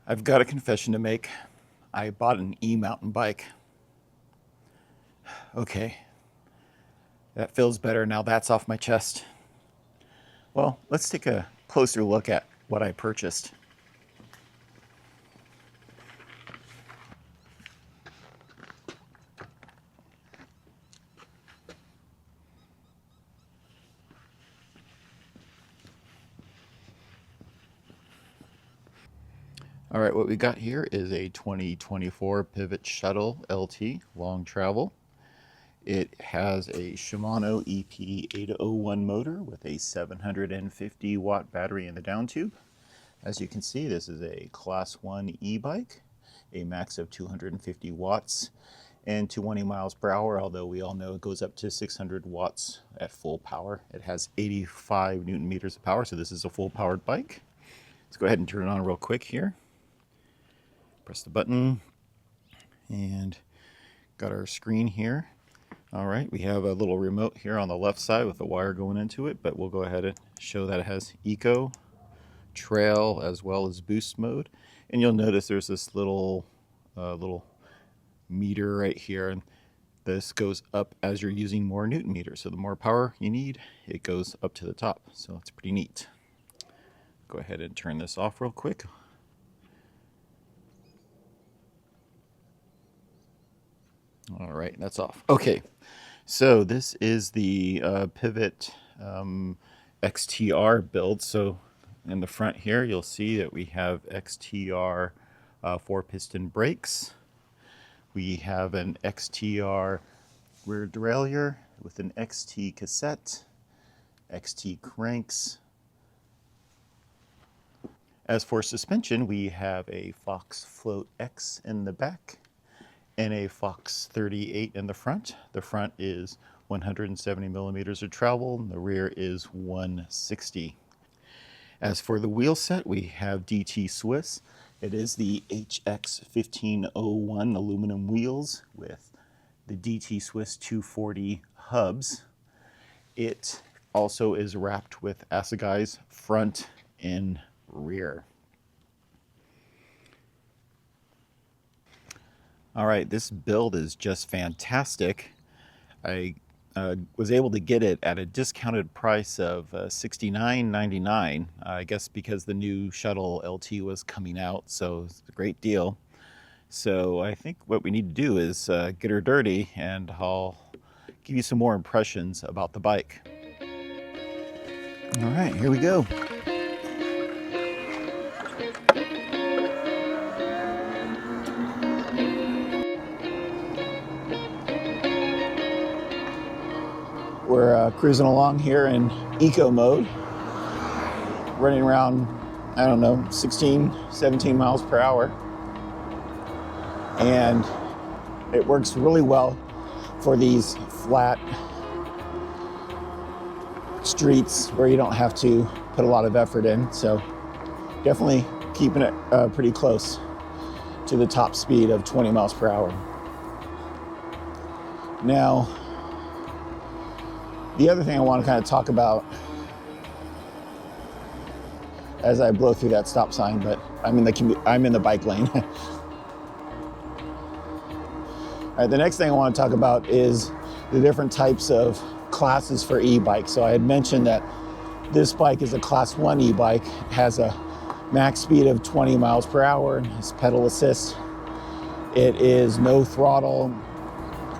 I've got a confession to make. I bought an e-mountain bike. Okay, that feels better now that's off my chest. Well, let's take a closer look at what I purchased. All right, what we got here is a 2024 Pivot Shuttle LT long travel. It has a Shimano EP801 motor with a 750 watt battery in the down tube. As you can see, this is a class 1 e-bike, a max of 250 watts and 220 miles per hour, although we all know it goes up to 600 watts at full power. It has 85 Newton meters of power, so this is a full powered bike. Let's go ahead and turn it on real quick here. Press the button and got our screen here. All right, we have a little remote here on the left side with a wire going into it, but we'll go ahead and show that it has eco, trail, as well as boost mode. And you'll notice there's this little meter right here, and this goes up as you're using more Newton meters. So the more power you need, it goes up to the top. So it's pretty neat. Go ahead and turn this off real quick. All right, that's off. Okay, so this is the Pivot XTR build. So in the front here, you'll see that we have XTR 4-piston brakes. We have an XTR rear derailleur with an XT cassette, XT cranks. As for suspension, we have a Fox Float X in the back and a Fox 38 in the front. The front is 170 millimeters of travel, and the rear is 160. As for the wheel set, we have DT Swiss. It is the HX1501 aluminum wheels with the DT Swiss 240 hubs. It also is wrapped with assegais front and rear. All right, this build is just fantastic. I was able to get it at a discounted price of $69.99, I guess because the new Shuttle LT was coming out, so it's a great deal. So I think what we need to do is get her dirty, and I'll give you some more impressions about the bike. All right, here we go. We're cruising along here in eco mode, running around, I don't know, 16, 17 miles per hour. And it works really well for these flat streets where you don't have to put a lot of effort in. So definitely keeping it pretty close to the top speed of 20 miles per hour. Now, the other thing I want to kind of talk about as I blow through that stop sign, but I'm in the bike lane. All right, the next thing I want to talk about is the different types of classes for e-bikes. So I had mentioned that this bike is a class 1 e-bike. It has a max speed of 20 miles per hour. It's pedal assist. It is no throttle,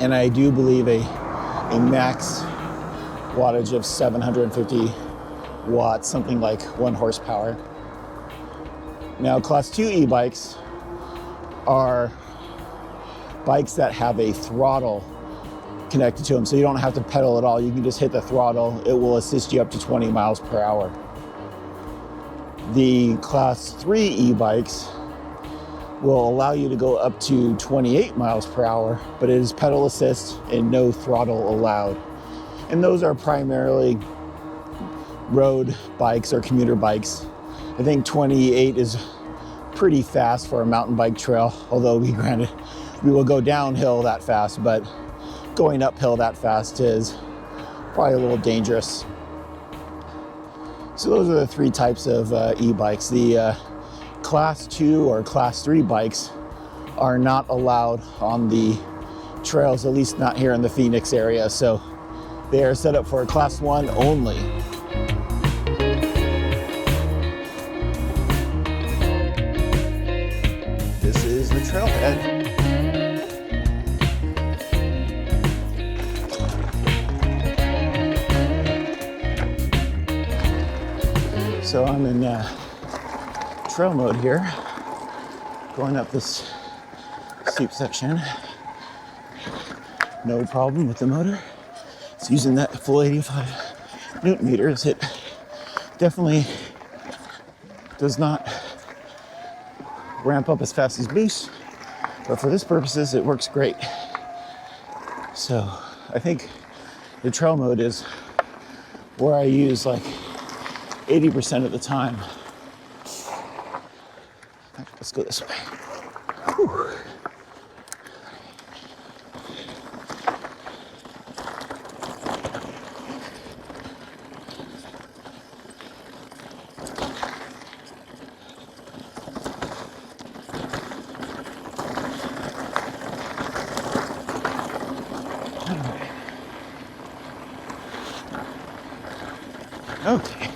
and I do believe a max wattage of 750 watts, something like 1 horsepower. Now, class 2 e-bikes are bikes that have a throttle connected to them, so you don't have to pedal at all. You can just hit the throttle. It will assist you up to 20 miles per hour. The class 3 e-bikes will allow you to go up to 28 miles per hour, but it is pedal assist and no throttle allowed. And those are primarily road bikes or commuter bikes. I think 28 is pretty fast for a mountain bike trail, although we will go downhill that fast, but going uphill that fast is probably a little dangerous. So those are the 3 types of e-bikes. The Class 2 or Class 3 bikes are not allowed on the trails, at least not here in the Phoenix area. So they are set up for a Class 1 only. This is the trailhead. So I'm in trail mode here, going up this steep section. No problem with the motor. It's using that full 85 Newton meters. It definitely does not ramp up as fast as boost, but for this purposes, it works great. So I think the trail mode is where I use like 80% of the time. Let's go this way. Whew. Okay.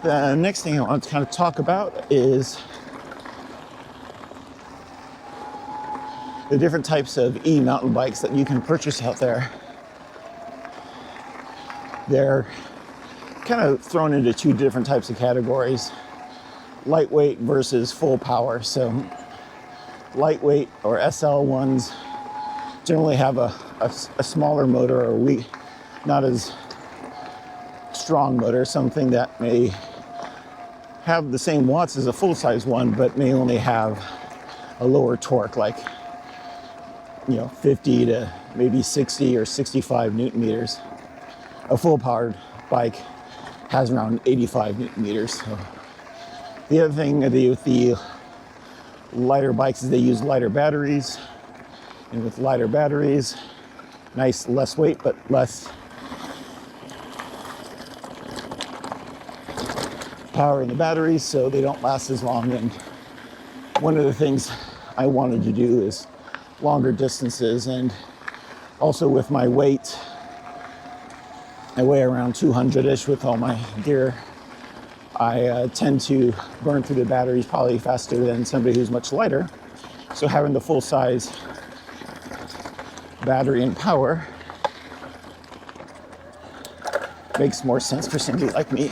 The next thing I want to kind of talk about is the different types of e-mountain bikes that you can purchase out there. They're kind of thrown into two different types of categories: lightweight versus full power. So lightweight or SL ones generally have a smaller motor, or not as strong motor, something that may have the same watts as a full-size one, but may only have a lower torque, like 50 to maybe 60 or 65 Newton meters. A full-powered bike has around 85 Newton meters. So the other thing with the lighter bikes is they use lighter batteries, and with lighter batteries, less weight, but less power in the batteries, so they don't last as long. And one of the things I wanted to do is longer distances, and also with my weight, I weigh around 200-ish with all my gear. I tend to burn through the batteries probably faster than somebody who's much lighter. So having the full-size battery and power makes more sense for somebody like me.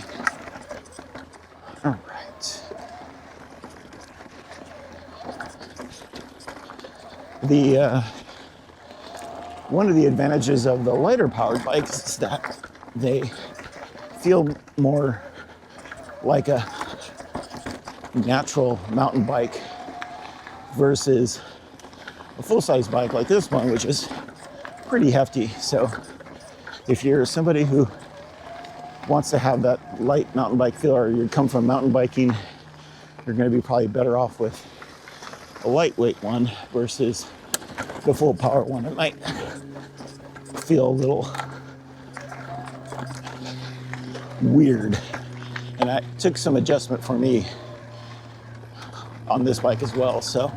All right. One of the advantages of the lighter powered bikes is that they feel more like a natural mountain bike versus a full-size bike like this one, which is pretty hefty. So if you're somebody who wants to have that light mountain bike feel, or you come from mountain biking, you're going to be probably better off with a lightweight one versus the full power one. It might feel a little weird, and it took some adjustment for me on this bike as well. So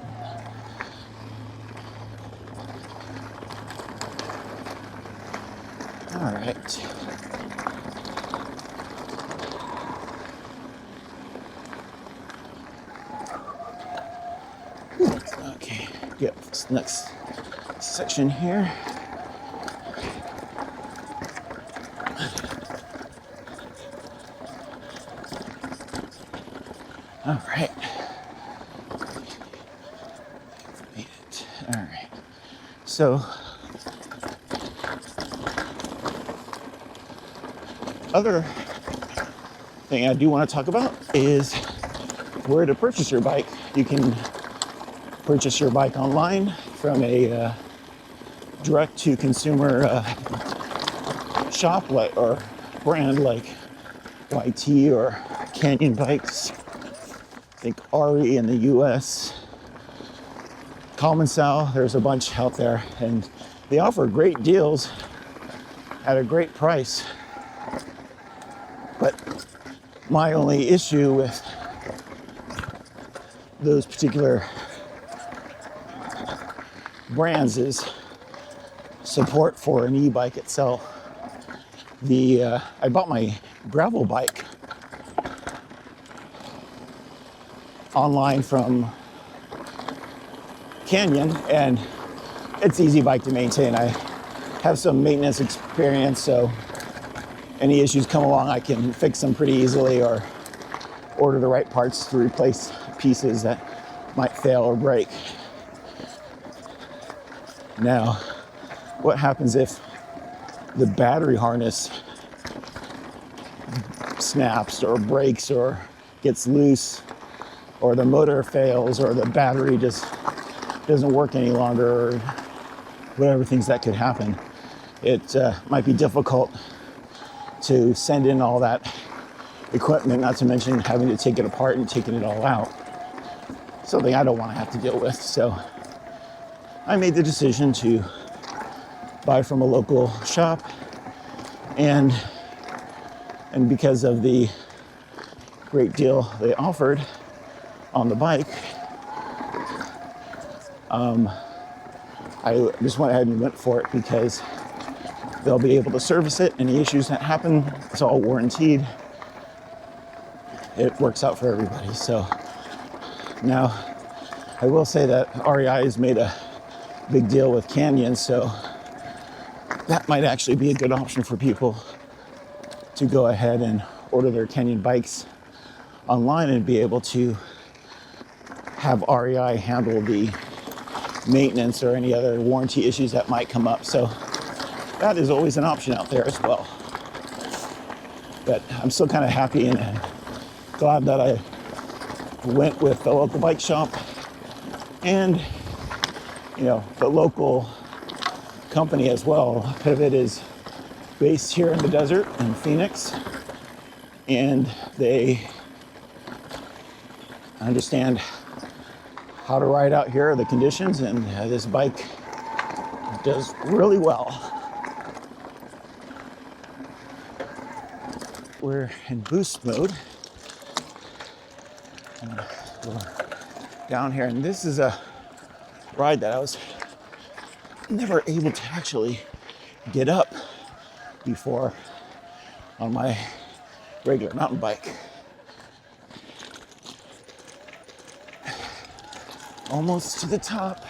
all right. Okay, get this next section here. All right. Made it. All right. So, other thing I do want to talk about is where to purchase your bike. You can purchase your bike online from a direct-to-consumer shop or brand like YT or Canyon Bikes. I think RE in the US Common Sal, there's a bunch out there, and they offer great deals at a great price. But my only issue with those particular brands is support for an e-bike itself. I bought my gravel bike online from Canyon, and it's easy bike to maintain. I have some maintenance experience, so any issues come along, I can fix them pretty easily or order the right parts to replace pieces that might fail or break. Now, what happens if the battery harness snaps or breaks or gets loose, or the motor fails, or the battery just doesn't work any longer, or whatever things that could happen? It might be difficult to send in all that equipment, not to mention having to take it apart and taking it all out. Something I don't want to have to deal with. So I made the decision to buy from a local shop, and because of the great deal they offered on the bike, I just went ahead and went for it because they'll be able to service it. Any issues that happen, it's all warranted. It works out for everybody. So now I will say that REI has made a big deal with Canyon, so that might actually be a good option for people to go ahead and order their Canyon bikes online and be able to have REI handle the maintenance or any other warranty issues that might come up. So that is always an option out there as well. But I'm still kind of happy and glad that I went with the local bike shop and, the local company as well. Pivot is based here in the desert in Phoenix, and they understand how to ride out here, the conditions, and this bike does really well. We're in boost mode. Go down here, and this is a ride that I was never able to actually get up before on my regular mountain bike. Almost to the top.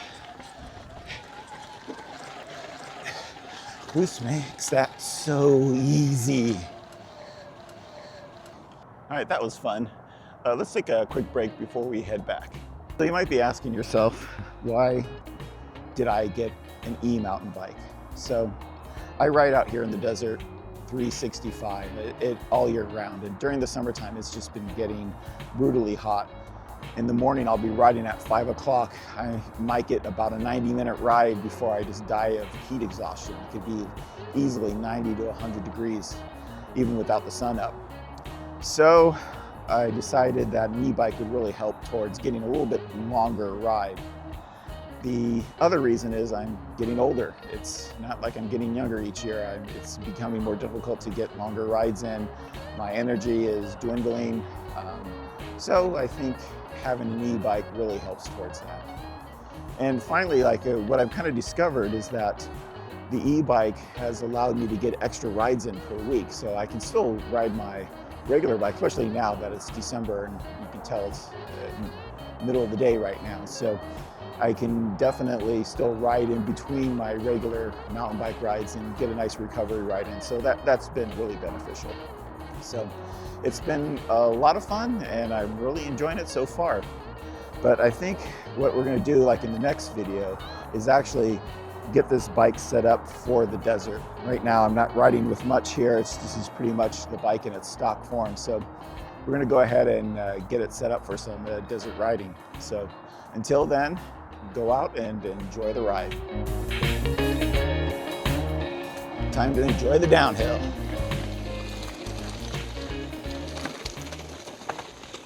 Boost makes that so easy. All right, that was fun. Let's take a quick break before we head back. So you might be asking yourself, why did I get an e-mountain bike? So I ride out here in the desert 365 it all year round, and during the summertime it's just been getting brutally hot. In the morning I'll be riding at 5 o'clock. I might get about a 90-minute ride before I just die of heat exhaustion. It could be easily 90 to 100 degrees even without the sun up. So I decided that an e-bike would really help towards getting a little bit longer ride. The other reason is I'm getting older. It's not like I'm getting younger each year. It's becoming more difficult to get longer rides in. My energy is dwindling. So I think having an e-bike really helps towards that. And finally, what I've kind of discovered is that the e-bike has allowed me to get extra rides in per week. So I can still ride my regular bike, especially now that it's December and you can tell it's middle of the day right now. So I can definitely still ride in between my regular mountain bike rides and get a nice recovery ride in. So that's been really beneficial. So it's been a lot of fun and I'm really enjoying it so far. But I think what we're going to do, in the next video, is actually get this bike set up for the desert. Right now I'm not riding with much here. This is pretty much the bike in its stock form. So we're going to go ahead and get it set up for some desert riding. So until then, go out and enjoy the ride. Time to enjoy the downhill.